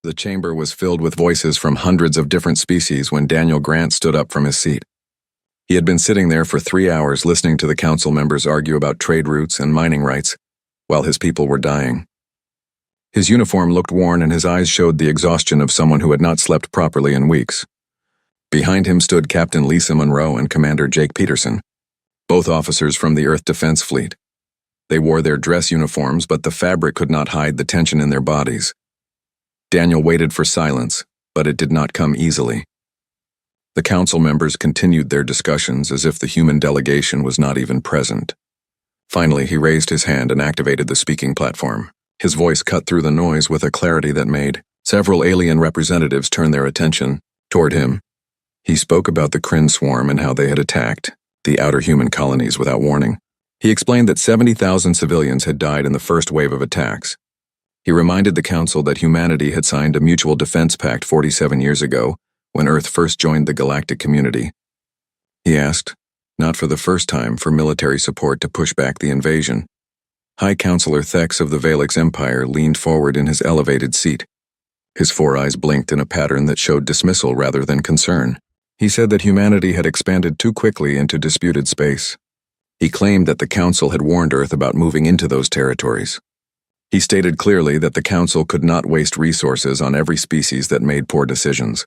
The chamber was filled with voices from hundreds of different species when Daniel Grant stood up from his seat. He had been sitting there for 3 hours listening to the council members argue about trade routes and mining rights, while his people were dying. His uniform looked worn and his eyes showed the exhaustion of someone who had not slept properly in weeks. Behind him stood Captain Lisa Monroe and Commander Jake Peterson, both officers from the Earth Defense Fleet. They wore their dress uniforms, but the fabric could not hide the tension in their bodies. Daniel waited for silence, but it did not come easily. The council members continued their discussions as if the human delegation was not even present. Finally, he raised his hand and activated the speaking platform. His voice cut through the noise with a clarity that made several alien representatives turn their attention toward him. He spoke about the Kryn swarm and how they had attacked the outer human colonies without warning. He explained that 70,000 civilians had died in the first wave of attacks. He reminded the council that humanity had signed a mutual defense pact 47 years ago, when Earth first joined the Galactic community. He asked, not for the first time, for military support to push back the invasion. High Counselor Thex of the Valix Empire leaned forward in his elevated seat. His 4 eyes blinked in a pattern that showed dismissal rather than concern. He said that humanity had expanded too quickly into disputed space. He claimed that the Council had warned Earth about moving into those territories. He stated clearly that the Council could not waste resources on every species that made poor decisions.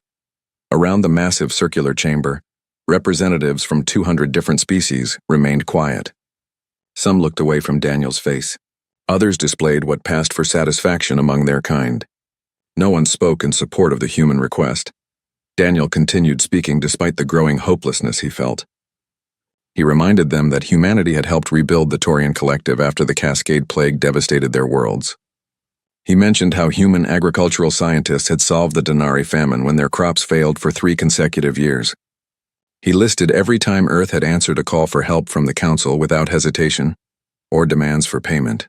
Around the massive circular chamber, representatives from 200 different species remained quiet. Some looked away from Daniel's face. Others displayed what passed for satisfaction among their kind. No one spoke in support of the human request. Daniel continued speaking despite the growing hopelessness he felt. He reminded them that humanity had helped rebuild the Taurian Collective after the Cascade Plague devastated their worlds. He mentioned how human agricultural scientists had solved the Denari famine when their crops failed for 3 consecutive years. He listed every time Earth had answered a call for help from the Council without hesitation or demands for payment.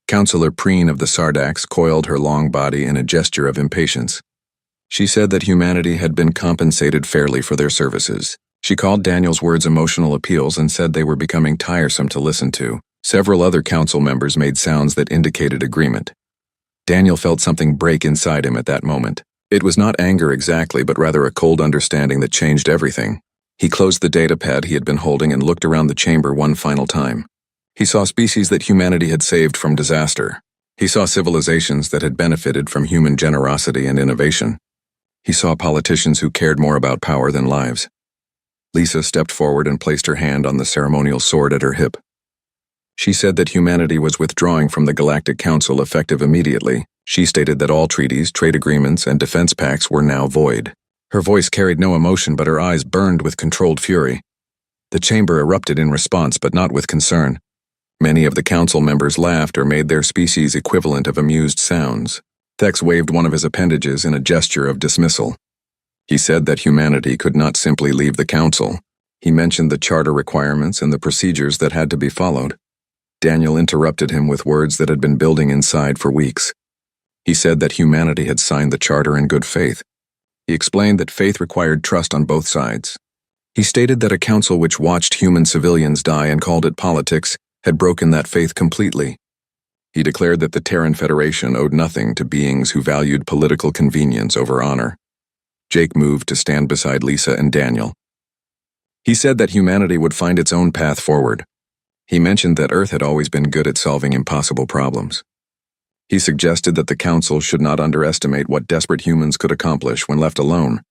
Counselor Preen of the Sardax coiled her long body in a gesture of impatience. She said that humanity had been compensated fairly for their services. She called Daniel's words emotional appeals and said they were becoming tiresome to listen to. Several other council members made sounds that indicated agreement. Daniel felt something break inside him at that moment. It was not anger exactly, but rather a cold understanding that changed everything. He closed the datapad he had been holding and looked around the chamber one final time. He saw species that humanity had saved from disaster. He saw civilizations that had benefited from human generosity and innovation. He saw politicians who cared more about power than lives. Lisa stepped forward and placed her hand on the ceremonial sword at her hip. She said that humanity was withdrawing from the Galactic Council effective immediately. She stated that all treaties, trade agreements, and defense pacts were now void. Her voice carried no emotion, but her eyes burned with controlled fury. The chamber erupted in response, but not with concern. Many of the council members laughed or made their species equivalent of amused sounds. Thex waved one of his appendages in a gesture of dismissal. He said that humanity could not simply leave the council. He mentioned the charter requirements and the procedures that had to be followed. Daniel interrupted him with words that had been building inside for weeks. He said that humanity had signed the charter in good faith. He explained that faith required trust on both sides. He stated that a council which watched human civilians die and called it politics had broken that faith completely. He declared that the Terran Federation owed nothing to beings who valued political convenience over honor. Jake moved to stand beside Lisa and Daniel. He said that humanity would find its own path forward. He mentioned that Earth had always been good at solving impossible problems. He suggested that the Council should not underestimate what desperate humans could accomplish when left alone.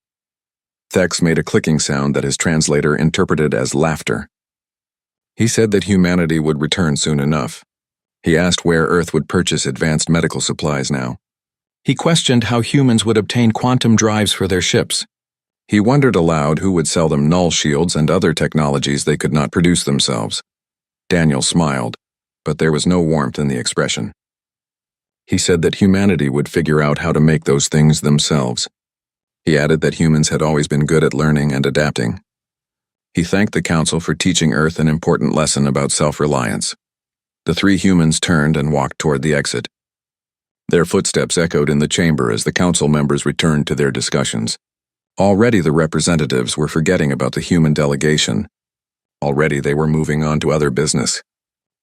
Thex made a clicking sound that his translator interpreted as laughter. He said that humanity would return soon enough. He asked where Earth would purchase advanced medical supplies now. He questioned how humans would obtain quantum drives for their ships. He wondered aloud who would sell them null shields and other technologies they could not produce themselves. Daniel smiled, but there was no warmth in the expression. He said that humanity would figure out how to make those things themselves. He added that humans had always been good at learning and adapting. He thanked the Council for teaching Earth an important lesson about self-reliance. The 3 humans turned and walked toward the exit. Their footsteps echoed in the chamber as the council members returned to their discussions. Already the representatives were forgetting about the human delegation. Already they were moving on to other business.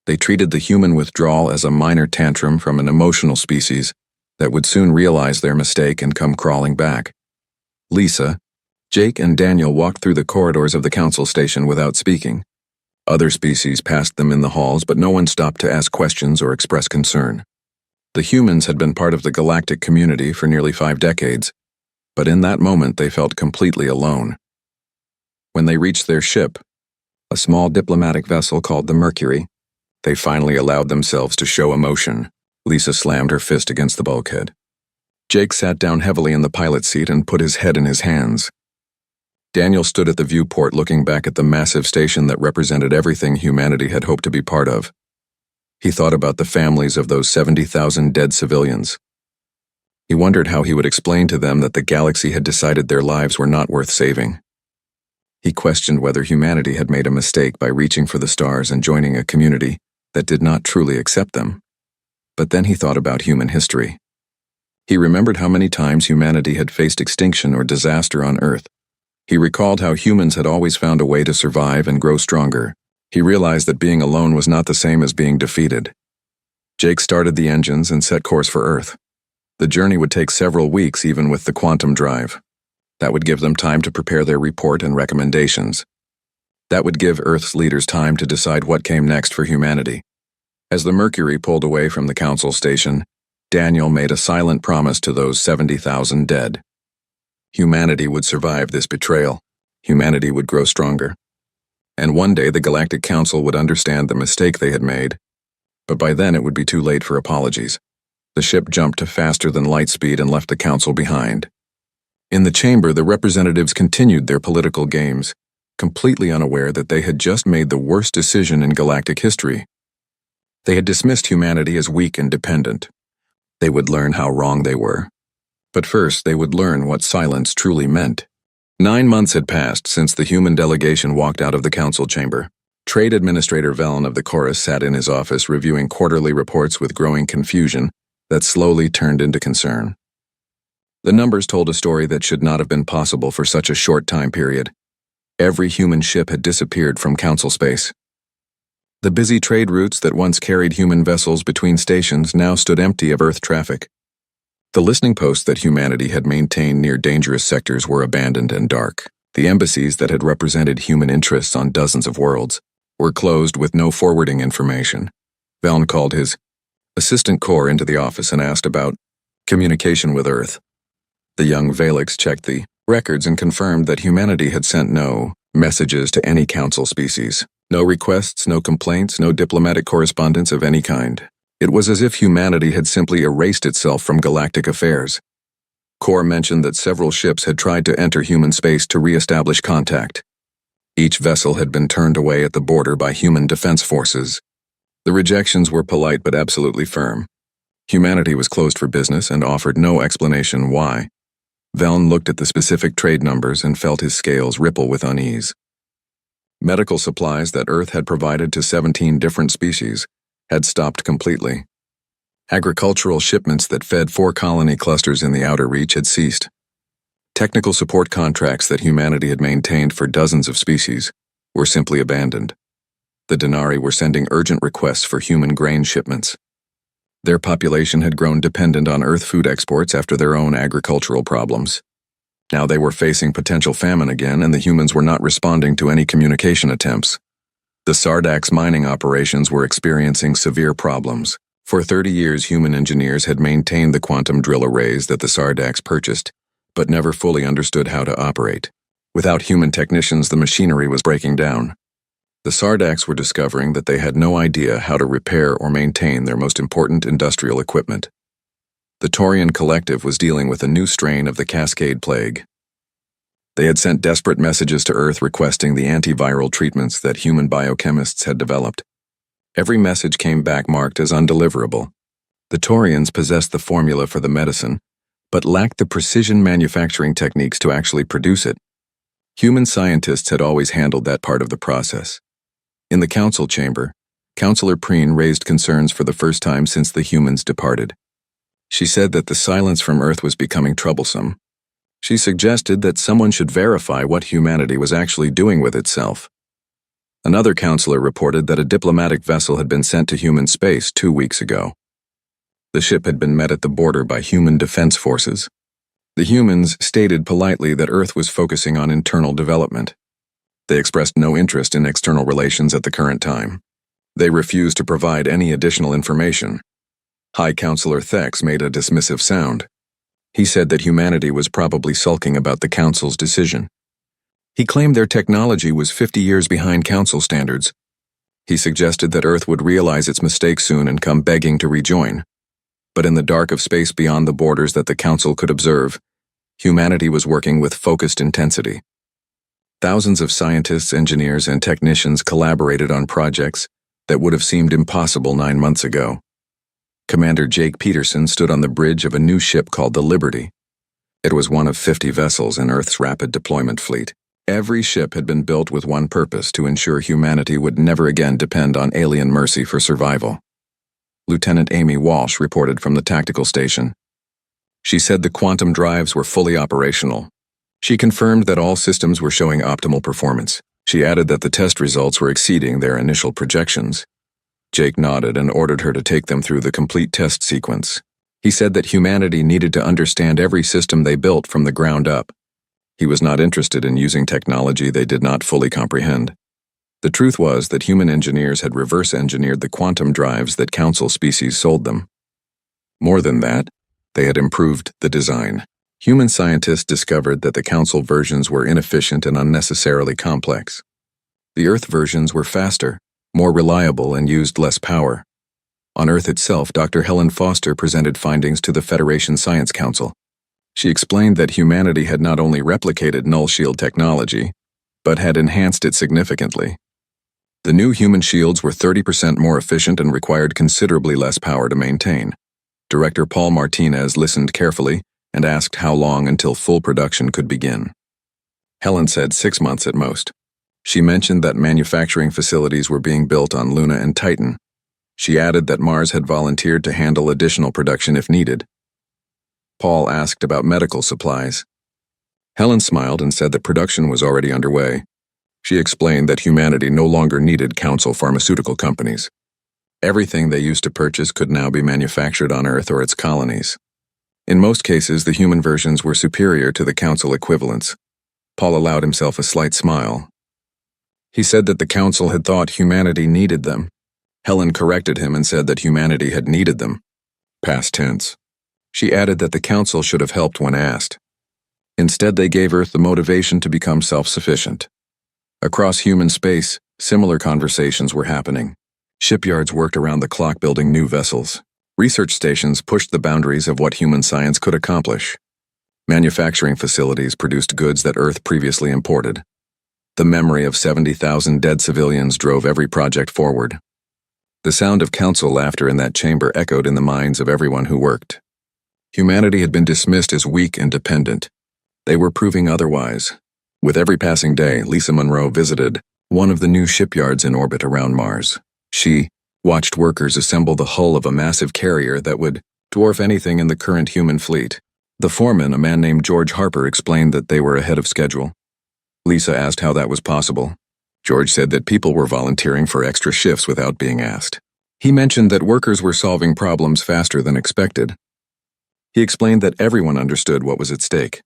They treated the human withdrawal as a minor tantrum from an emotional species that would soon realize their mistake and come crawling back. Lisa, Jake, and Daniel walked through the corridors of the council station without speaking. Other species passed them in the halls, but no one stopped to ask questions or express concern. The humans had been part of the galactic community for nearly 5 decades, but in that moment they felt completely alone. When they reached their ship, a small diplomatic vessel called the Mercury, they finally allowed themselves to show emotion. Lisa slammed her fist against the bulkhead. Jake sat down heavily in the pilot's seat and put his head in his hands. Daniel stood at the viewport looking back at the massive station that represented everything humanity had hoped to be part of. He thought about the families of those 70,000 dead civilians. He wondered how he would explain to them that the galaxy had decided their lives were not worth saving. He questioned whether humanity had made a mistake by reaching for the stars and joining a community that did not truly accept them. But then he thought about human history. He remembered how many times humanity had faced extinction or disaster on Earth. He recalled how humans had always found a way to survive and grow stronger. He realized that being alone was not the same as being defeated. Jake started the engines and set course for Earth. The journey would take several weeks even with the quantum drive. That would give them time to prepare their report and recommendations. That would give Earth's leaders time to decide what came next for humanity. As the Mercury pulled away from the council station, Daniel made a silent promise to those 70,000 dead. Humanity would survive this betrayal. Humanity would grow stronger. And one day the Galactic Council would understand the mistake they had made. But by then it would be too late for apologies. The ship jumped to faster than light speed and left the council behind. In the chamber, the representatives continued their political games, completely unaware that they had just made the worst decision in galactic history. They had dismissed humanity as weak and dependent. They would learn how wrong they were. But first, they would learn what silence truly meant. 9 months had passed since the human delegation walked out of the council chamber. Trade Administrator Velen of the Chorus sat in his office reviewing quarterly reports with growing confusion that slowly turned into concern. The numbers told a story that should not have been possible for such a short time period. Every human ship had disappeared from council space. The busy trade routes that once carried human vessels between stations now stood empty of Earth traffic. The listening posts that humanity had maintained near dangerous sectors were abandoned and dark. The embassies that had represented human interests on dozens of worlds were closed with no forwarding information. Velen called his assistant Core into the office and asked about communication with Earth. The young Valix checked the records and confirmed that humanity had sent no messages to any council species. No requests, no complaints, no diplomatic correspondence of any kind. It was as if humanity had simply erased itself from galactic affairs. Core mentioned that several ships had tried to enter human space to re-establish contact. Each vessel had been turned away at the border by human defense forces. The rejections were polite but absolutely firm. Humanity was closed for business and offered no explanation why. Velen looked at the specific trade numbers and felt his scales ripple with unease. Medical supplies that Earth had provided to 17 different species had stopped completely. Agricultural shipments that fed 4 colony clusters in the outer reach had ceased. Technical support contracts that humanity had maintained for dozens of species were simply abandoned. The Denari were sending urgent requests for human grain shipments. Their population had grown dependent on Earth food exports after their own agricultural problems. Now they were facing potential famine again, and the humans were not responding to any communication attempts. The Sardax mining operations were experiencing severe problems. For 30 years, human engineers had maintained the quantum drill arrays that the Sardax purchased, but never fully understood how to operate. Without human technicians, the machinery was breaking down. The Sardax were discovering that they had no idea how to repair or maintain their most important industrial equipment. The Taurian Collective was dealing with a new strain of the Cascade Plague. They had sent desperate messages to Earth requesting the antiviral treatments that human biochemists had developed. Every message came back marked as undeliverable. The Taurians possessed the formula for the medicine, but lacked the precision manufacturing techniques to actually produce it. Human scientists had always handled that part of the process. In the council chamber, Councillor Preen raised concerns for the first time since the humans departed. She said that the silence from Earth was becoming troublesome. She suggested that someone should verify what humanity was actually doing with itself. Another counselor reported that a diplomatic vessel had been sent to human space 2 weeks ago. The ship had been met at the border by human defense forces. The humans stated politely that Earth was focusing on internal development. They expressed no interest in external relations at the current time. They refused to provide any additional information. High Counselor Thex made a dismissive sound. He said that humanity was probably sulking about the Council's decision. He claimed their technology was 50 years behind Council standards. He suggested that Earth would realize its mistake soon and come begging to rejoin. But in the dark of space beyond the borders that the Council could observe, humanity was working with focused intensity. Thousands of scientists, engineers, and technicians collaborated on projects that would have seemed impossible 9 months ago. Commander Jake Peterson stood on the bridge of a new ship called the Liberty. It was one of 50 vessels in Earth's rapid deployment fleet. Every ship had been built with one purpose: to ensure humanity would never again depend on alien mercy for survival. Lieutenant Amy Walsh reported from the tactical station. She said the quantum drives were fully operational. She confirmed that all systems were showing optimal performance. She added that the test results were exceeding their initial projections. Jake nodded and ordered her to take them through the complete test sequence. He said that humanity needed to understand every system they built from the ground up. He was not interested in using technology they did not fully comprehend. The truth was that human engineers had reverse-engineered the quantum drives that Council species sold them. More than that, they had improved the design. Human scientists discovered that the Council versions were inefficient and unnecessarily complex. The Earth versions were faster, more reliable, and used less power. On Earth itself, Dr. Helen Foster presented findings to the Federation Science Council. She explained that humanity had not only replicated null shield technology, but had enhanced it significantly. The new human shields were 30% more efficient and required considerably less power to maintain. Director Paul Martinez listened carefully and asked how long until full production could begin. Helen said 6 months at most. She mentioned that manufacturing facilities were being built on Luna and Titan. She added that Mars had volunteered to handle additional production if needed. Paul asked about medical supplies. Helen smiled and said that production was already underway. She explained that humanity no longer needed Council pharmaceutical companies. Everything they used to purchase could now be manufactured on Earth or its colonies. In most cases, the human versions were superior to the Council equivalents. Paul allowed himself a slight smile. He said that the Council had thought humanity needed them. Helen corrected him and said that humanity had needed them. Past tense. She added that the Council should have helped when asked. Instead, they gave Earth the motivation to become self-sufficient. Across human space, similar conversations were happening. Shipyards worked around the clock building new vessels. Research stations pushed the boundaries of what human science could accomplish. Manufacturing facilities produced goods that Earth previously imported. The memory of 70,000 dead civilians drove every project forward. The sound of Council laughter in that chamber echoed in the minds of everyone who worked. Humanity had been dismissed as weak and dependent. They were proving otherwise. With every passing day, Lisa Monroe visited one of the new shipyards in orbit around Mars. She watched workers assemble the hull of a massive carrier that would dwarf anything in the current human fleet. The foreman, a man named George Harper, explained that they were ahead of schedule. Lisa asked how that was possible. George said that people were volunteering for extra shifts without being asked. He mentioned that workers were solving problems faster than expected. He explained that everyone understood what was at stake.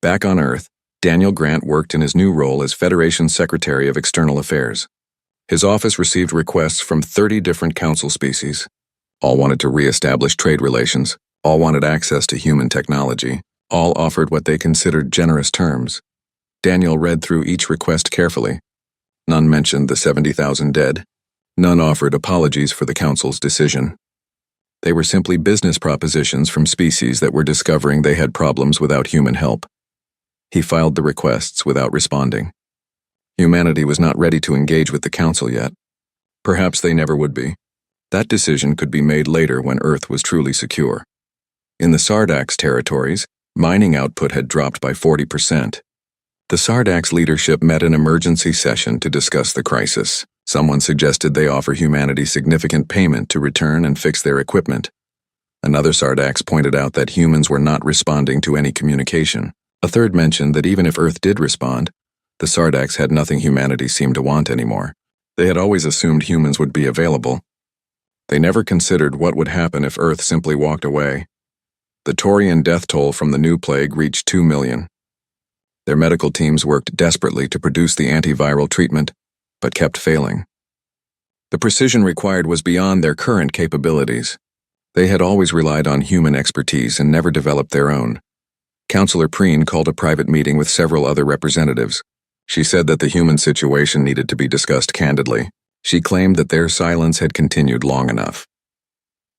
Back on Earth, Daniel Grant worked in his new role as Federation Secretary of External Affairs. His office received requests from 30 different Council species. All wanted to re-establish trade relations. All wanted access to human technology. All offered what they considered generous terms. Daniel read through each request carefully. None mentioned the 70,000 dead. None offered apologies for the Council's decision. They were simply business propositions from species that were discovering they had problems without human help. He filed the requests without responding. Humanity was not ready to engage with the Council yet. Perhaps they never would be. That decision could be made later when Earth was truly secure. In the Sardax territories, mining output had dropped by 40%. The Sardax leadership met an emergency session to discuss the crisis. Someone suggested they offer humanity significant payment to return and fix their equipment. Another Sardax pointed out that humans were not responding to any communication. A third mentioned that even if Earth did respond, the Sardax had nothing humanity seemed to want anymore. They had always assumed humans would be available. They never considered what would happen if Earth simply walked away. The Taurian death toll from the new plague reached 2 million. Their medical teams worked desperately to produce the antiviral treatment, but kept failing. The precision required was beyond their current capabilities. They had always relied on human expertise and never developed their own. Councillor Preen called a private meeting with several other representatives. She said that the human situation needed to be discussed candidly. She claimed that their silence had continued long enough.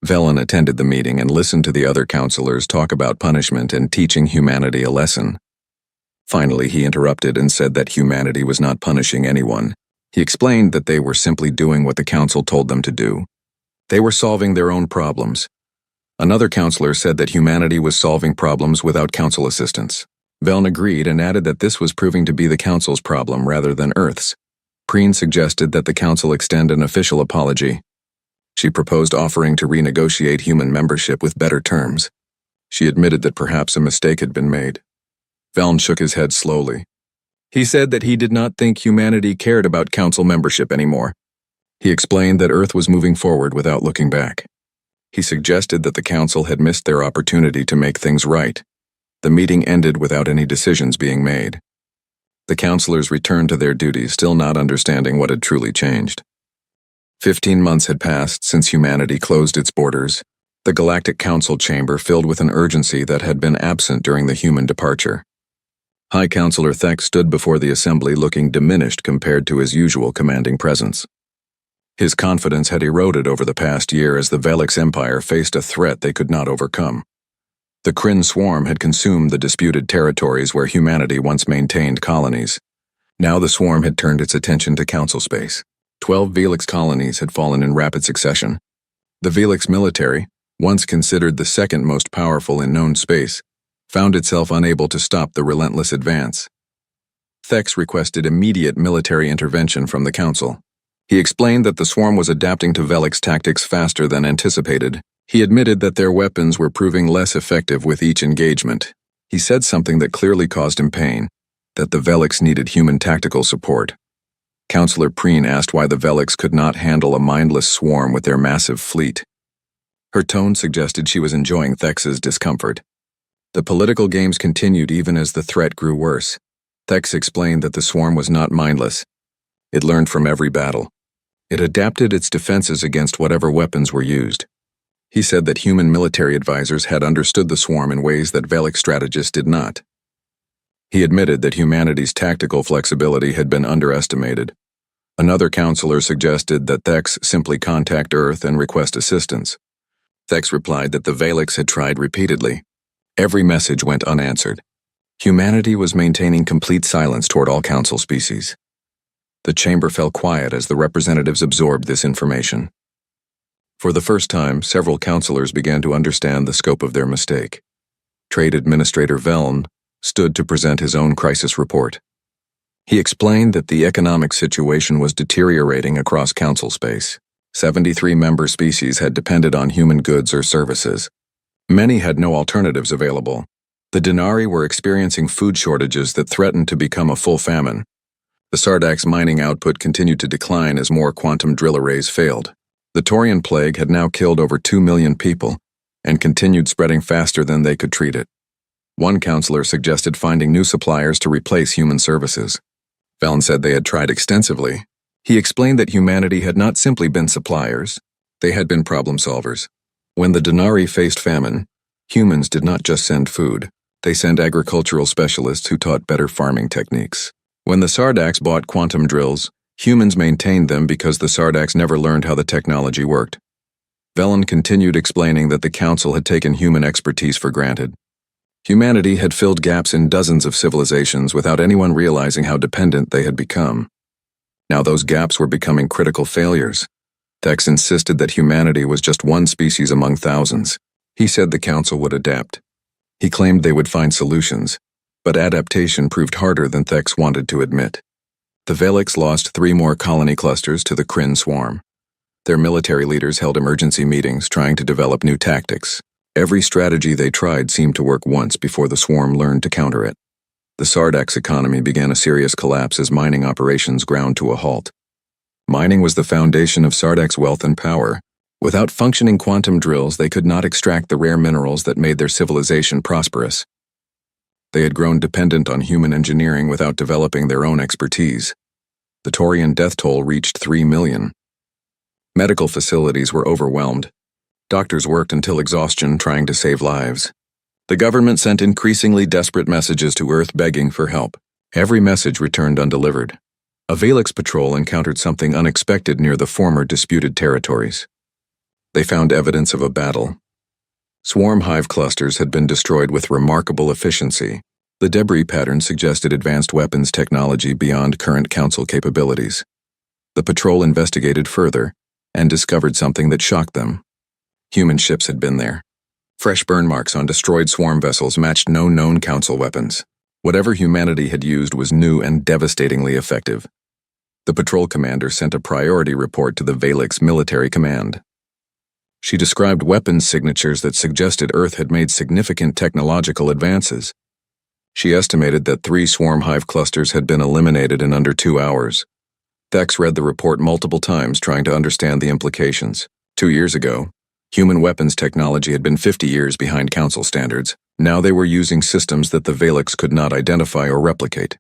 Velen attended the meeting and listened to the other councillors talk about punishment and teaching humanity a lesson. Finally, he interrupted and said that humanity was not punishing anyone. He explained that they were simply doing what the council told them to do. They were solving their own problems. Another councillor said that humanity was solving problems without council assistance. Velen agreed and added that this was proving to be the council's problem rather than Earth's. Preen suggested that the council extend an official apology. She proposed offering to renegotiate human membership with better terms. She admitted that perhaps a mistake had been made. Velen shook his head slowly. He said that he did not think humanity cared about council membership anymore. He explained that Earth was moving forward without looking back. He suggested that the council had missed their opportunity to make things right. The meeting ended without any decisions being made. The councillors returned to their duties, still not understanding what had truly changed. 15 months had passed since humanity closed its borders, the Galactic Council chamber filled with an urgency that had been absent during the human departure. High Councillor Thex stood before the assembly looking diminished compared to his usual commanding presence. His confidence had eroded over the past year as the Velix Empire faced a threat they could not overcome. The Kryn swarm had consumed the disputed territories where humanity once maintained colonies. Now the swarm had turned its attention to council space. 12 Velix colonies had fallen in rapid succession. The Velix military, once considered the second most powerful in known space, found itself unable to stop the relentless advance. Thex requested immediate military intervention from the council. He explained that the swarm was adapting to Velix tactics faster than anticipated. He admitted that their weapons were proving less effective with each engagement. He said something that clearly caused him pain, that the Velix needed human tactical support. Councillor Preen asked why the Velix could not handle a mindless swarm with their massive fleet. Her tone suggested she was enjoying Thex's discomfort. The political games continued even as the threat grew worse. Thex explained that the swarm was not mindless. It learned from every battle. It adapted its defenses against whatever weapons were used. He said that human military advisors had understood the swarm in ways that Velix strategists did not. He admitted that humanity's tactical flexibility had been underestimated. Another councillor suggested that Thex simply contact Earth and request assistance. Thex replied that the Velix had tried repeatedly. Every message went unanswered. Humanity was maintaining complete silence toward all council species. The chamber fell quiet as the representatives absorbed this information. For the first time, several councillors began to understand the scope of their mistake. Trade Administrator Velen stood to present his own crisis report. He explained that the economic situation was deteriorating across council space. 73 member species had depended on human goods or services. Many had no alternatives available. The Denari were experiencing food shortages that threatened to become a full famine. The Sardac's mining output continued to decline as more quantum drill arrays failed. The Taurian plague had now killed over 2 million people and continued spreading faster than they could treat it. One councillor suggested finding new suppliers to replace human services. Velen said they had tried extensively. He explained that humanity had not simply been suppliers, they had been problem solvers. When the Denari faced famine, humans did not just send food, they sent agricultural specialists who taught better farming techniques. When the Sardacs bought quantum drills, humans maintained them because the Sardacs never learned how the technology worked. Velen continued explaining that the council had taken human expertise for granted. Humanity had filled gaps in dozens of civilizations without anyone realizing how dependent they had become. Now those gaps were becoming critical failures. Thex insisted that humanity was just one species among thousands. He said the council would adapt. He claimed they would find solutions, but adaptation proved harder than Thex wanted to admit. The Velix lost 3 more colony clusters to the Kryn swarm. Their military leaders held emergency meetings trying to develop new tactics. Every strategy they tried seemed to work once before the swarm learned to counter it. The Sardac's economy began a serious collapse as mining operations ground to a halt. Mining was the foundation of Sardac's wealth and power, Without functioning quantum drills, they could not extract the rare minerals that made their civilization prosperous. They had grown dependent on human engineering without developing their own expertise. The Taurian death toll reached 3 million. Medical facilities were overwhelmed. Doctors worked until exhaustion trying to save lives. The government sent increasingly desperate messages to Earth begging for help. Every message returned undelivered. A Valix patrol encountered something unexpected near the former disputed territories. They found evidence of a battle. Swarm hive clusters had been destroyed with remarkable efficiency. The debris pattern suggested advanced weapons technology beyond current Council capabilities. The patrol investigated further and discovered something that shocked them. Human ships had been there. Fresh burn marks on destroyed swarm vessels matched no known Council weapons. Whatever humanity had used was new and devastatingly effective. The patrol commander sent a priority report to the Valix military command. She described weapons signatures that suggested Earth had made significant technological advances. She estimated that 3 swarm hive clusters had been eliminated in under 2 hours. Thex read the report multiple times trying to understand the implications. 2 years ago, human weapons technology had been 50 years behind Council standards. Now they were using systems that the Valix could not identify or replicate.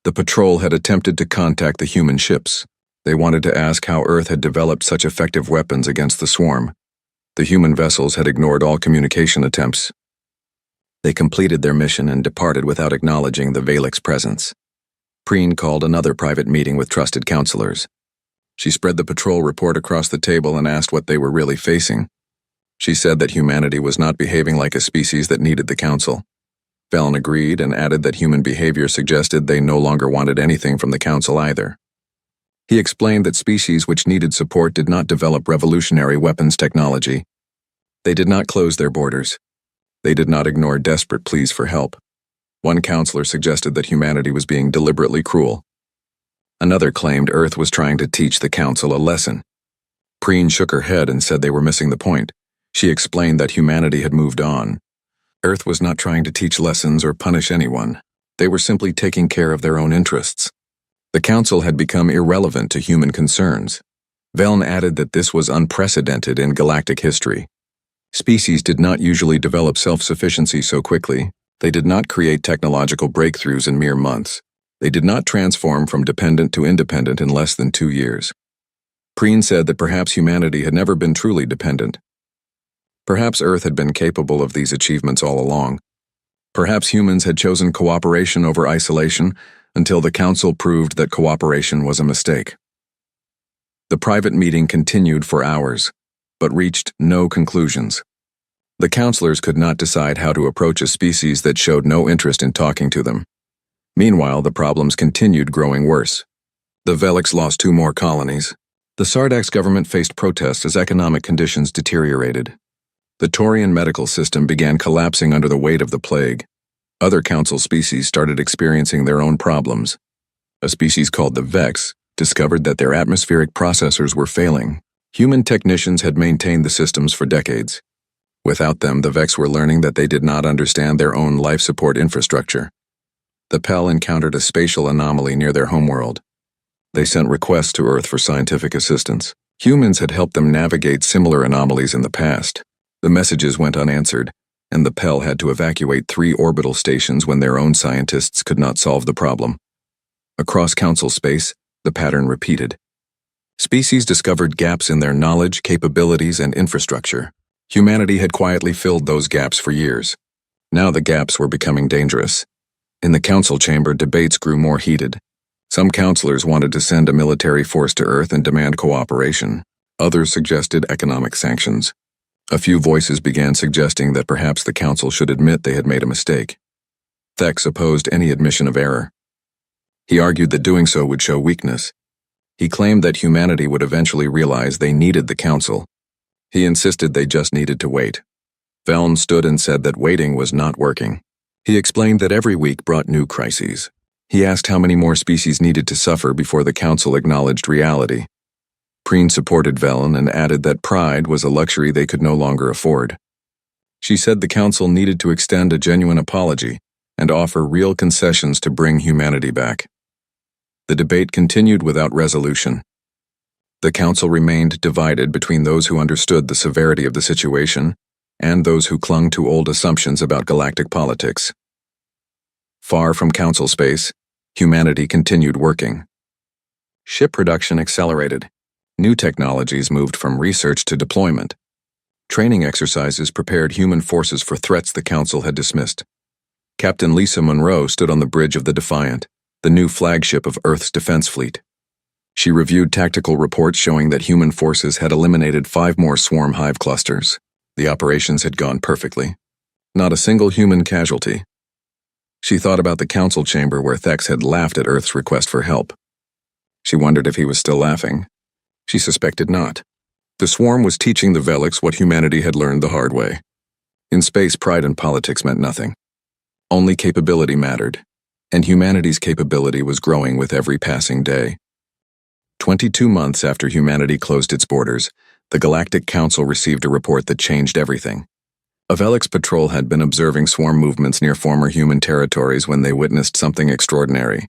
The patrol had attempted to contact the human ships. They wanted to ask how Earth had developed such effective weapons against the swarm. The human vessels had ignored all communication attempts. They completed their mission and departed without acknowledging the Valix presence. Preen called another private meeting with trusted counselors. She spread the patrol report across the table and asked what they were really facing. She said that humanity was not behaving like a species that needed the Council. Velen agreed and added that human behavior suggested they no longer wanted anything from the Council either. He explained that species which needed support did not develop revolutionary weapons technology. They did not close their borders. They did not ignore desperate pleas for help. One counselor suggested that humanity was being deliberately cruel. Another claimed Earth was trying to teach the Council a lesson. Preen shook her head and said they were missing the point. She explained that humanity had moved on. Earth was not trying to teach lessons or punish anyone. They were simply taking care of their own interests. The Council had become irrelevant to human concerns. Velen added that this was unprecedented in galactic history. Species did not usually develop self-sufficiency so quickly. They did not create technological breakthroughs in mere months. They did not transform from dependent to independent in less than 2 years. Preen said that perhaps humanity had never been truly dependent. Perhaps Earth had been capable of these achievements all along. Perhaps humans had chosen cooperation over isolation until the Council proved that cooperation was a mistake. The private meeting continued for hours, but reached no conclusions. The counselors could not decide how to approach a species that showed no interest in talking to them. Meanwhile, the problems continued growing worse. The Valix lost 2 more colonies. The Sardax government faced protests as economic conditions deteriorated. The Taurian medical system began collapsing under the weight of the plague. Other Council species started experiencing their own problems. A species called the Vex discovered that their atmospheric processors were failing. Human technicians had maintained the systems for decades. Without them, the Vex were learning that they did not understand their own life support infrastructure. The Pell encountered a spatial anomaly near their homeworld. They sent requests to Earth for scientific assistance. Humans had helped them navigate similar anomalies in the past. The messages went unanswered, and the Pell had to evacuate 3 orbital stations when their own scientists could not solve the problem. Across Council space, the pattern repeated. Species discovered gaps in their knowledge, capabilities, and infrastructure. Humanity had quietly filled those gaps for years. Now the gaps were becoming dangerous. In the Council chamber, debates grew more heated. Some counselors wanted to send a military force to Earth and demand cooperation. Others suggested economic sanctions. A few voices began suggesting that perhaps the Council should admit they had made a mistake. Thex opposed any admission of error. He argued that doing so would show weakness. He claimed that humanity would eventually realize they needed the Council. He insisted they just needed to wait. Velen stood and said that waiting was not working. He explained that every week brought new crises. He asked how many more species needed to suffer before the Council acknowledged reality. Preen supported Velen and added that pride was a luxury they could no longer afford. She said the Council needed to extend a genuine apology and offer real concessions to bring humanity back. The debate continued without resolution. The council remained divided between those who understood the severity of the situation and those who clung to old assumptions about galactic politics. Far from council space, humanity continued working. Ship production accelerated. New technologies moved from research to deployment. Training exercises prepared human forces for threats the council had dismissed. Captain Lisa Monroe stood on the bridge of the Defiant, the new flagship of Earth's defense fleet. She reviewed tactical reports showing that human forces had eliminated 5 more swarm hive clusters. The operations had gone perfectly. Not a single human casualty. She thought about the council chamber where Thex had laughed at Earth's request for help. She wondered if he was still laughing. She suspected not. The swarm was teaching the Velix what humanity had learned the hard way. In space, pride and politics meant nothing. Only capability mattered, and humanity's capability was growing with every passing day. 22 months after humanity closed its borders, the Galactic Council received a report that changed everything. A Velix patrol had been observing swarm movements near former human territories when they witnessed something extraordinary.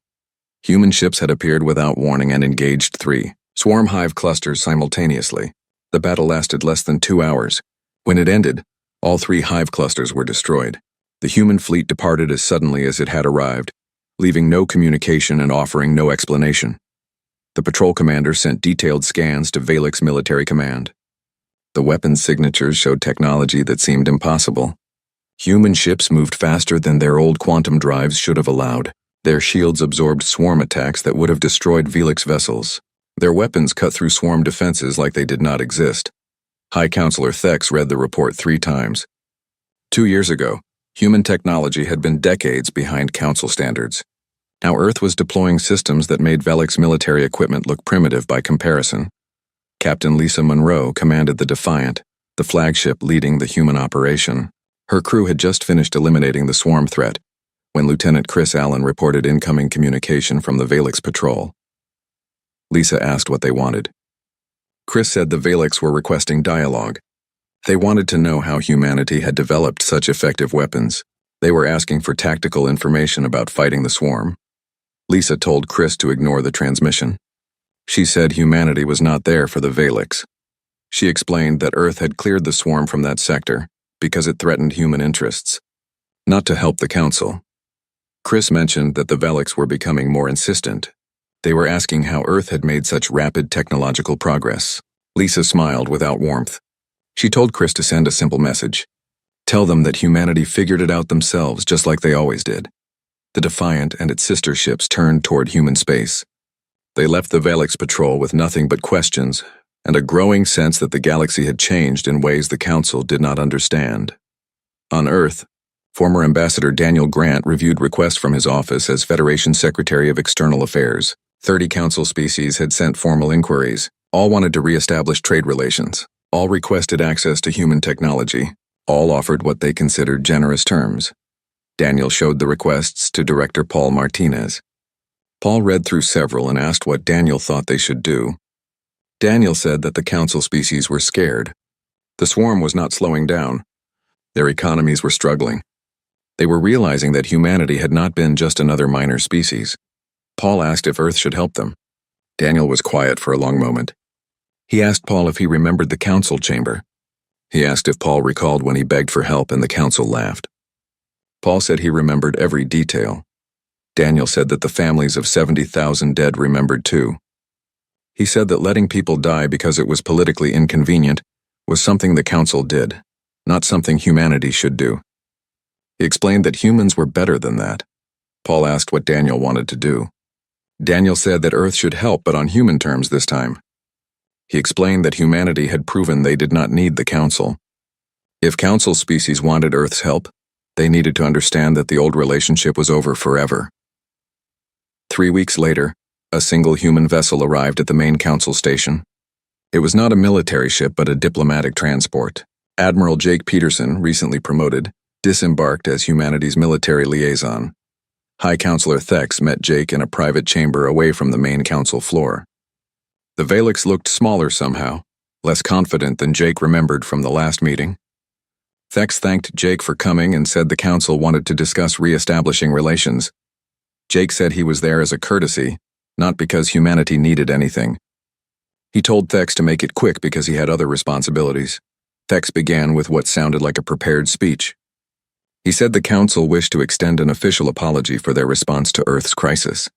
Human ships had appeared without warning and engaged 3 swarm hive clusters simultaneously. The battle lasted less than 2 hours. When it ended, all 3 hive clusters were destroyed. The human fleet departed as suddenly as it had arrived, leaving no communication and offering no explanation. The patrol commander sent detailed scans to Velix Military Command. The weapons signatures showed technology that seemed impossible. Human ships moved faster than their old quantum drives should have allowed. Their shields absorbed swarm attacks that would have destroyed Velix vessels. Their weapons cut through swarm defenses like they did not exist. High Counselor Thex read the report 3 times. 2 years ago, human technology had been decades behind council standards. Now Earth was deploying systems that made Velix military equipment look primitive by comparison. Captain Lisa Monroe commanded the Defiant, the flagship leading the human operation. Her crew had just finished eliminating the swarm threat when Lieutenant Chris Allen reported incoming communication from the Velix patrol. Lisa asked what they wanted. Chris said the Velix were requesting dialogue. They wanted to know how humanity had developed such effective weapons. They were asking for tactical information about fighting the swarm. Lisa told Chris to ignore the transmission. She said humanity was not there for the Velix. She explained that Earth had cleared the swarm from that sector because it threatened human interests, not to help the Council. Chris mentioned that the Velix were becoming more insistent. They were asking how Earth had made such rapid technological progress. Lisa smiled without warmth. She told Chris to send a simple message. Tell them that humanity figured it out themselves just like they always did. The Defiant and its sister ships turned toward human space. They left the Velix patrol with nothing but questions and a growing sense that the galaxy had changed in ways the Council did not understand. On Earth, former Ambassador Daniel Grant reviewed requests from his office as Federation Secretary of External Affairs. 30 Council species had sent formal inquiries. All wanted to re-establish trade relations. All requested access to human technology. All offered what they considered generous terms. Daniel showed the requests to Director Paul Martinez. Paul read through several and asked what Daniel thought they should do. Daniel said that the Council species were scared. The swarm was not slowing down. Their economies were struggling. They were realizing that humanity had not been just another minor species. Paul asked if Earth should help them. Daniel was quiet for a long moment. He asked Paul if he remembered the Council chamber. He asked if Paul recalled when he begged for help and the Council laughed. Paul said he remembered every detail. Daniel said that the families of 70,000 dead remembered too. He said that letting people die because it was politically inconvenient was something the Council did, not something humanity should do. He explained that humans were better than that. Paul asked what Daniel wanted to do. Daniel said that Earth should help, but on human terms this time. He explained that humanity had proven they did not need the Council. If Council species wanted Earth's help, they needed to understand that the old relationship was over forever. 3 weeks later, a single human vessel arrived at the main Council station. It was not a military ship but a diplomatic transport. Admiral Jake Peterson, recently promoted, disembarked as humanity's military liaison. High Counselor Thex met Jake in a private chamber away from the main Council floor. The Velix looked smaller somehow, less confident than Jake remembered from the last meeting. Thex thanked Jake for coming and said the Council wanted to discuss re-establishing relations. Jake said he was there as a courtesy, not because humanity needed anything. He told Thex to make it quick because he had other responsibilities. Thex began with what sounded like a prepared speech. He said the council wished to extend an official apology for their response to Earth's crisis.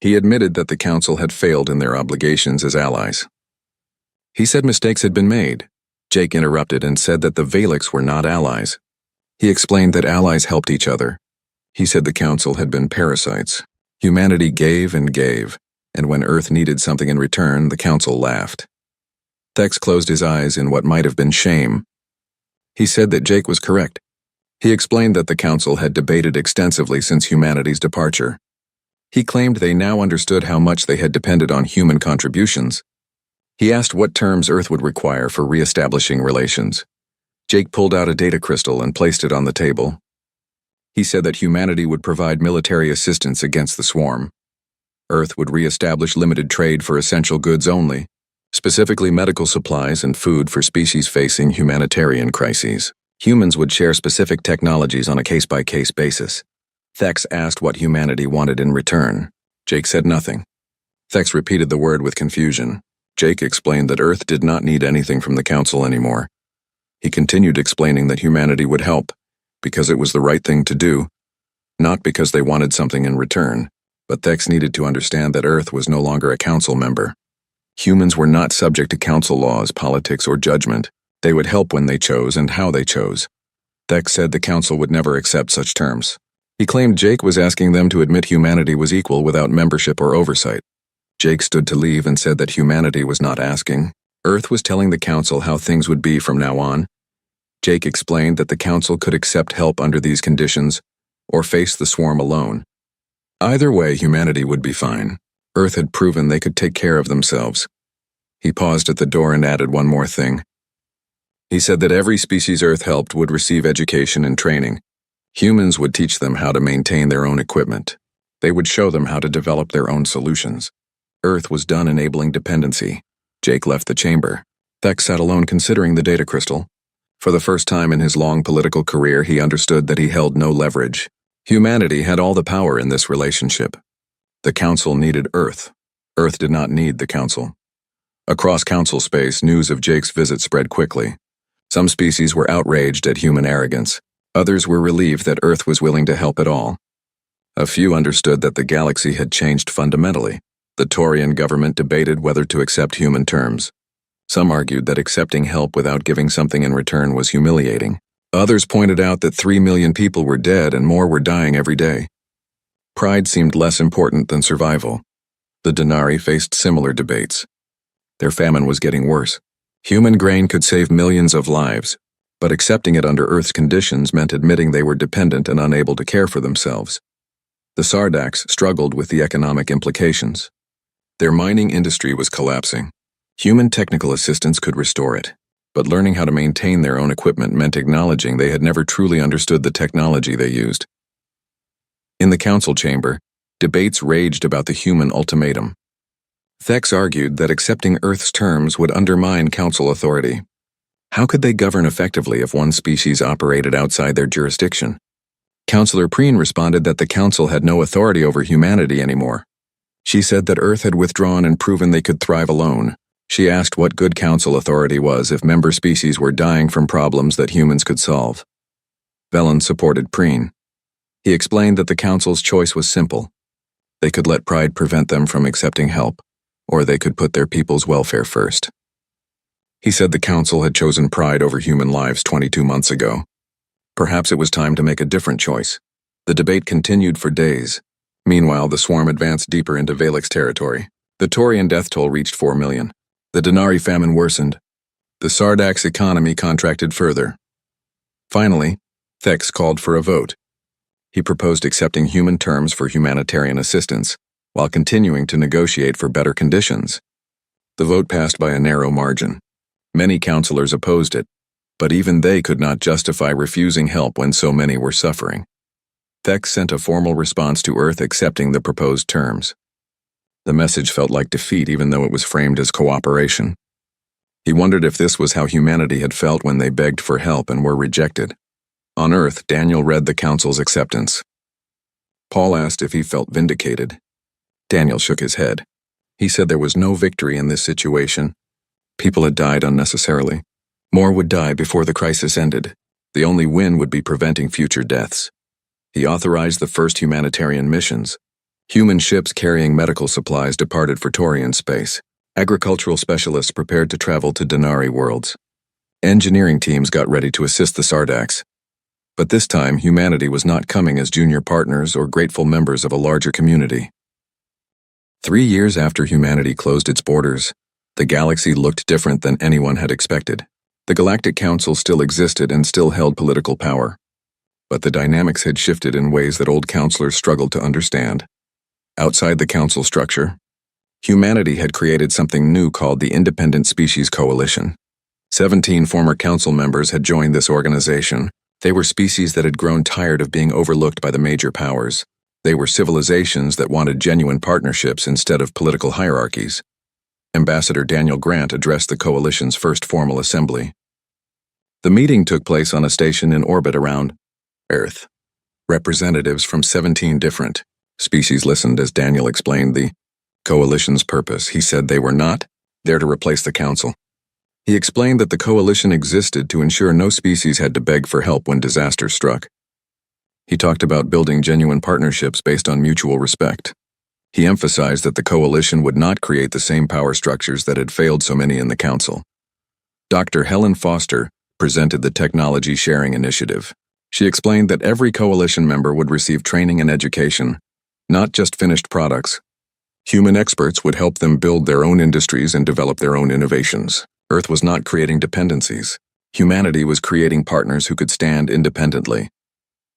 He admitted that the council had failed in their obligations as allies. He said mistakes had been made. Jake interrupted and said that the Valix were not allies. He explained that allies helped each other. He said the council had been parasites. Humanity gave, and when Earth needed something in return, the council laughed. Thex closed his eyes in what might have been shame. He said that Jake was correct. He explained that the council had debated extensively since humanity's departure. He claimed they now understood how much they had depended on human contributions. He asked what terms Earth would require for re-establishing relations. Jake pulled out a data crystal and placed it on the table. He said that humanity would provide military assistance against the swarm. Earth would re-establish limited trade for essential goods only, specifically medical supplies and food for species facing humanitarian crises. Humans would share specific technologies on a case-by-case basis. Thex asked what humanity wanted in return. Jake said nothing. Thex repeated the word with confusion. Jake explained that Earth did not need anything from the Council anymore. He continued explaining that humanity would help, because it was the right thing to do, not because they wanted something in return, but Thex needed to understand that Earth was no longer a Council member. Humans were not subject to Council laws, politics, or judgment. They would help when they chose and how they chose. Thex said the Council would never accept such terms. He claimed Jake was asking them to admit humanity was equal without membership or oversight. Jake stood to leave and said that humanity was not asking. Earth was telling the Council how things would be from now on. Jake explained that the Council could accept help under these conditions or face the swarm alone. Either way, humanity would be fine. Earth had proven they could take care of themselves. He paused at the door and added one more thing. He said that every species Earth helped would receive education and training. Humans would teach them how to maintain their own equipment. They would show them how to develop their own solutions. Earth was done enabling dependency. Jake left the chamber. Thex sat alone considering the data crystal. For the first time in his long political career, he understood that he held no leverage. Humanity had all the power in this relationship. The Council needed Earth. Earth did not need the Council. Across Council space, news of Jake's visit spread quickly. Some species were outraged at human arrogance. Others were relieved that Earth was willing to help at all. A few understood that the galaxy had changed fundamentally. The Taurian government debated whether to accept human terms. Some argued that accepting help without giving something in return was humiliating. Others pointed out that 3 million people were dead and more were dying every day. Pride seemed less important than survival. The Denari faced similar debates. Their famine was getting worse. Human grain could save millions of lives, but accepting it under Earth's conditions meant admitting they were dependent and unable to care for themselves. The Sardax struggled with the economic implications. Their mining industry was collapsing. Human technical assistance could restore it, but learning how to maintain their own equipment meant acknowledging they had never truly understood the technology they used. In the Council chamber, debates raged about the human ultimatum. Thex argued that accepting Earth's terms would undermine Council authority. How could they govern effectively if one species operated outside their jurisdiction? Councillor Preen responded that the Council had no authority over humanity anymore. She said that Earth had withdrawn and proven they could thrive alone. She asked what good Council authority was if member species were dying from problems that humans could solve. Velen supported Preen. He explained that the Council's choice was simple. They could let pride prevent them from accepting help, or they could put their people's welfare first. He said the Council had chosen pride over human lives 22 months ago. Perhaps it was time to make a different choice. The debate continued for days. Meanwhile, the swarm advanced deeper into Valix territory. The Taurian death toll reached 4 million. The Denari famine worsened. The Sardax economy contracted further. Finally, Thex called for a vote. He proposed accepting human terms for humanitarian assistance, while continuing to negotiate for better conditions. The vote passed by a narrow margin. Many councillors opposed it, but even they could not justify refusing help when so many were suffering. Thex sent a formal response to Earth accepting the proposed terms. The message felt like defeat even though it was framed as cooperation. He wondered if this was how humanity had felt when they begged for help and were rejected. On Earth, Daniel read the Council's acceptance. Paul asked if he felt vindicated. Daniel shook his head. He said there was no victory in this situation. People had died unnecessarily. More would die before the crisis ended. The only win would be preventing future deaths. He authorized the first humanitarian missions. Human ships carrying medical supplies departed for Taurian space. Agricultural specialists prepared to travel to Denari worlds. Engineering teams got ready to assist the Sardaks. But this time, humanity was not coming as junior partners or grateful members of a larger community. 3 years after humanity closed its borders, the galaxy looked different than anyone had expected. The Galactic Council still existed and still held political power. But the dynamics had shifted in ways that old counselors struggled to understand. Outside the council structure, humanity had created something new called the Independent Species Coalition. 17 former council members had joined this organization. They were species that had grown tired of being overlooked by the major powers. They were civilizations that wanted genuine partnerships instead of political hierarchies. Ambassador Daniel Grant addressed the coalition's first formal assembly. The meeting took place on a station in orbit around Earth. Representatives from 17 different species listened as Daniel explained the coalition's purpose. He said they were not there to replace the council. He explained that the coalition existed to ensure no species had to beg for help when disaster struck. He talked about building genuine partnerships based on mutual respect. He emphasized that the coalition would not create the same power structures that had failed so many in the council. Dr. Helen Foster presented the Technology Sharing Initiative. She explained that every coalition member would receive training and education, not just finished products. Human experts would help them build their own industries and develop their own innovations. Earth was not creating dependencies. Humanity was creating partners who could stand independently.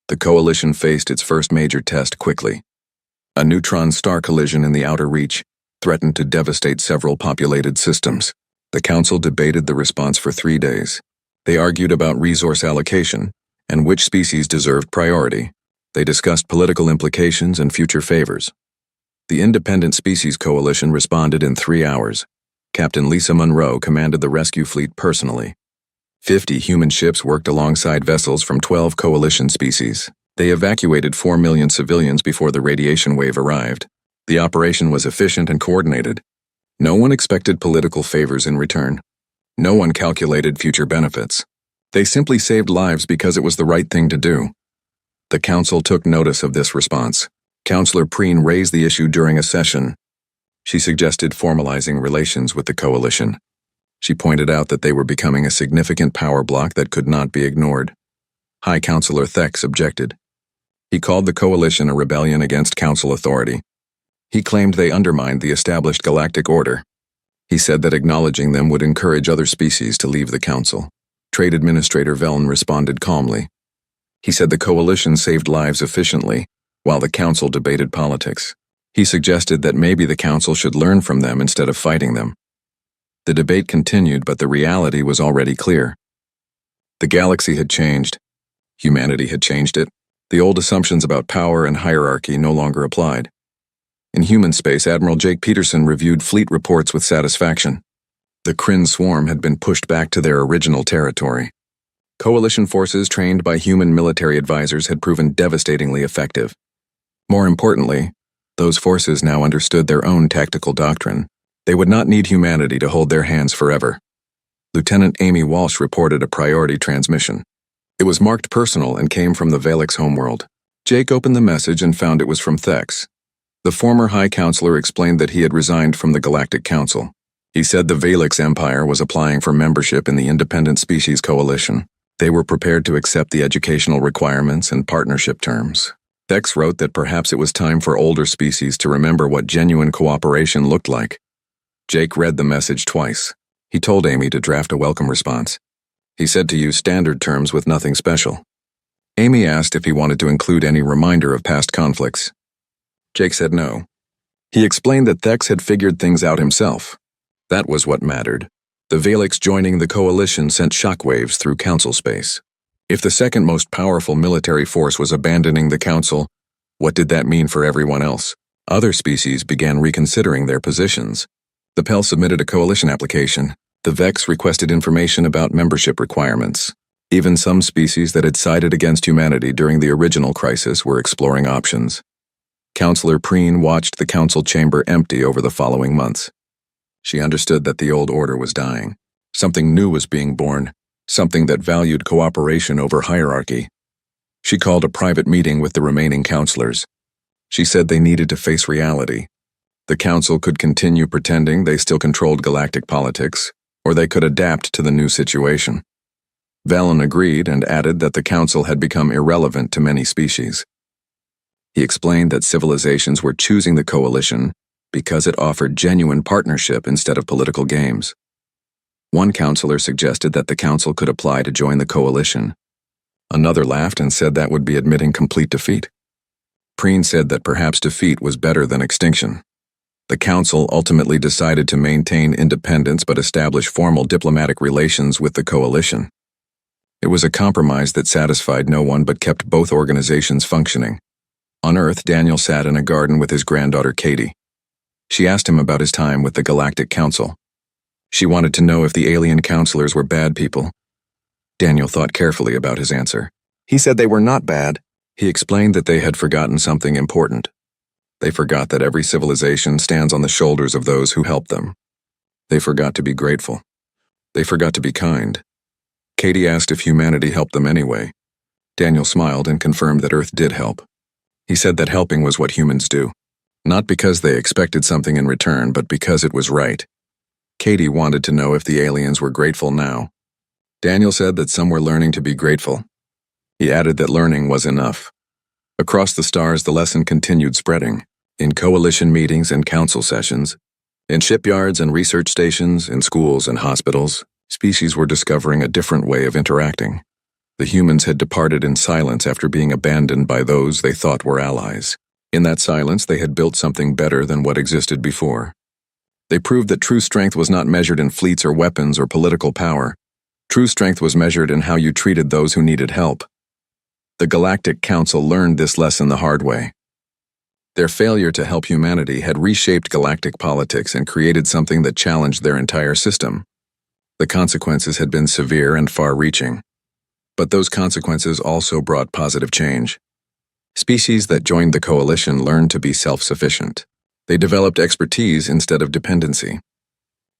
The coalition faced its first major test quickly. A neutron star collision in the outer reach threatened to devastate several populated systems. The council debated the response for 3 days. They argued about resource allocation and which species deserved priority. They discussed political implications and future favors. The Independent Species Coalition responded in 3 hours. Captain Lisa Monroe commanded the rescue fleet personally. 50 human ships worked alongside vessels from 12 coalition species. They evacuated 4 million civilians before the radiation wave arrived. The operation was efficient and coordinated. No one expected political favors in return. No one calculated future benefits. They simply saved lives because it was the right thing to do. The council took notice of this response. Councillor Preen raised the issue during a session. She suggested formalizing relations with the coalition. She pointed out that they were becoming a significant power block that could not be ignored. High Councillor Thex objected. He called the coalition a rebellion against council authority. He claimed they undermined the established galactic order. He said that acknowledging them would encourage other species to leave the council. Trade Administrator Velln responded calmly. He said the coalition saved lives efficiently, while the council debated politics. He suggested that maybe the council should learn from them instead of fighting them. The debate continued, but the reality was already clear. The galaxy had changed. Humanity had changed it. The old assumptions about power and hierarchy no longer applied. In human space, Admiral Jake Peterson reviewed fleet reports with satisfaction. The Kryn swarm had been pushed back to their original territory. Coalition forces trained by human military advisors had proven devastatingly effective. More importantly, those forces now understood their own tactical doctrine. They would not need humanity to hold their hands forever. Lieutenant Amy Walsh reported a priority transmission. It was marked personal and came from the Valix homeworld. Jake opened the message and found it was from Thex. The former High Counselor explained that he had resigned from the Galactic Council. He said the Valix Empire was applying for membership in the Independent Species Coalition. They were prepared to accept the educational requirements and partnership terms. Thex wrote that perhaps it was time for older species to remember what genuine cooperation looked like. Jake read the message twice. He told Amy to draft a welcome response. He said to use standard terms with nothing special. Amy asked if he wanted to include any reminder of past conflicts. Jake said no. He explained that Thex had figured things out himself. That was what mattered. The Valix joining the coalition sent shockwaves through council space. If the second most powerful military force was abandoning the council, what did that mean for everyone else? Other species began reconsidering their positions. The PEL submitted a coalition application. The Vex requested information about membership requirements. Even some species that had sided against humanity during the original crisis were exploring options. Counselor Preen watched the council chamber empty over the following months. She understood that the old order was dying. Something new was being born, something that valued cooperation over hierarchy. She called a private meeting with the remaining counselors. She said they needed to face reality. The council could continue pretending they still controlled galactic politics, or they could adapt to the new situation. Valen agreed and added that the council had become irrelevant to many species. He explained that civilizations were choosing the coalition because it offered genuine partnership instead of political games. One counselor suggested that the council could apply to join the coalition. Another laughed and said that would be admitting complete defeat. Preen said that perhaps defeat was better than extinction. The council ultimately decided to maintain independence but establish formal diplomatic relations with the coalition. It was a compromise that satisfied no one but kept both organizations functioning. On Earth, Daniel sat in a garden with his granddaughter Katie. She asked him about his time with the Galactic Council. She wanted to know if the alien counselors were bad people. Daniel thought carefully about his answer. He said they were not bad. He explained that they had forgotten something important. They forgot that every civilization stands on the shoulders of those who help them. They forgot to be grateful. They forgot to be kind. Katie asked if humanity helped them anyway. Daniel smiled and confirmed that Earth did help. He said that helping was what humans do. Not because they expected something in return, but because it was right. Katie wanted to know if the aliens were grateful now. Daniel said that some were learning to be grateful. He added that learning was enough. Across the stars, the lesson continued spreading. In coalition meetings and council sessions, in shipyards and research stations, in schools and hospitals, species were discovering a different way of interacting. The humans had departed in silence after being abandoned by those they thought were allies. In that silence, they had built something better than what existed before. They proved that true strength was not measured in fleets or weapons or political power. True strength was measured in how you treated those who needed help. The Galactic Council learned this lesson the hard way. Their failure to help humanity had reshaped galactic politics and created something that challenged their entire system. The consequences had been severe and far-reaching. But those consequences also brought positive change. Species that joined the coalition learned to be self-sufficient. They developed expertise instead of dependency.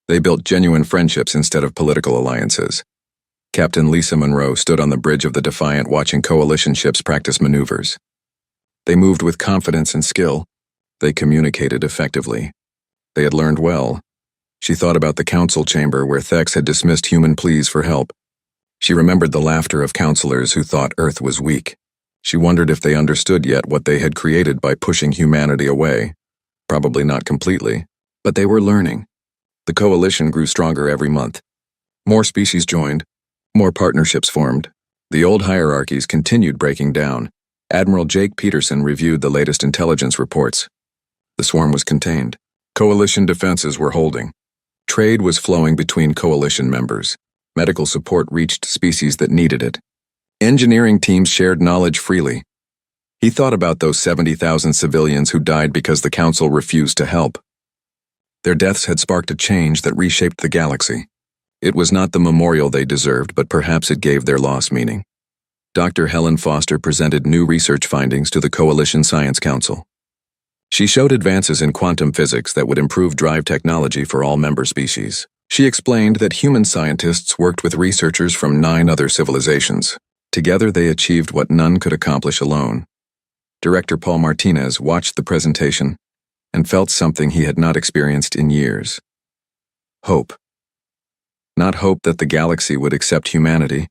They built genuine friendships instead of political alliances. Captain Lisa Monroe stood on the bridge of the Defiant watching coalition ships practice maneuvers. They moved with confidence and skill. They communicated effectively. They had learned well. She thought about the council chamber where Thex had dismissed human pleas for help. She remembered the laughter of counselors who thought Earth was weak. She wondered if they understood yet what they had created by pushing humanity away. Probably not completely, but they were learning. The coalition grew stronger every month. More species joined. More partnerships formed. The old hierarchies continued breaking down. Admiral Jake Peterson reviewed the latest intelligence reports. The swarm was contained. Coalition defenses were holding. Trade was flowing between coalition members. Medical support reached species that needed it. Engineering teams shared knowledge freely. He thought about those 70,000 civilians who died because the council refused to help. Their deaths had sparked a change that reshaped the galaxy. It was not the memorial they deserved, but perhaps it gave their loss meaning. Dr. Helen Foster presented new research findings to the Coalition Science Council. She showed advances in quantum physics that would improve drive technology for all member species. She explained that human scientists worked with researchers from 9 other civilizations. Together they achieved what none could accomplish alone. Director Paul Martinez watched the presentation and felt something he had not experienced in years. Hope. Not hope that the galaxy would accept humanity,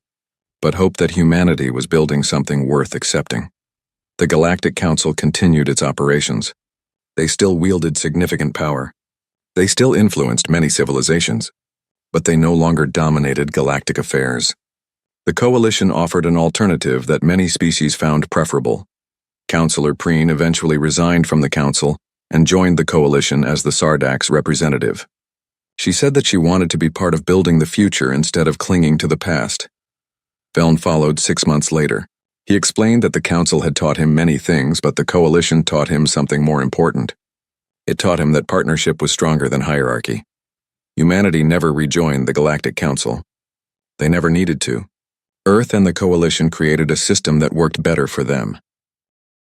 but hope that humanity was building something worth accepting. The Galactic Council continued its operations. They still wielded significant power. They still influenced many civilizations, but they no longer dominated galactic affairs. The coalition offered an alternative that many species found preferable. Counselor Preen eventually resigned from the council and joined the coalition as the Sardac's representative. She said that she wanted to be part of building the future instead of clinging to the past. Valen followed 6 months later. He explained that the council had taught him many things, but the coalition taught him something more important. It taught him that partnership was stronger than hierarchy. Humanity never rejoined the Galactic Council. They never needed to. Earth and the coalition created a system that worked better for them.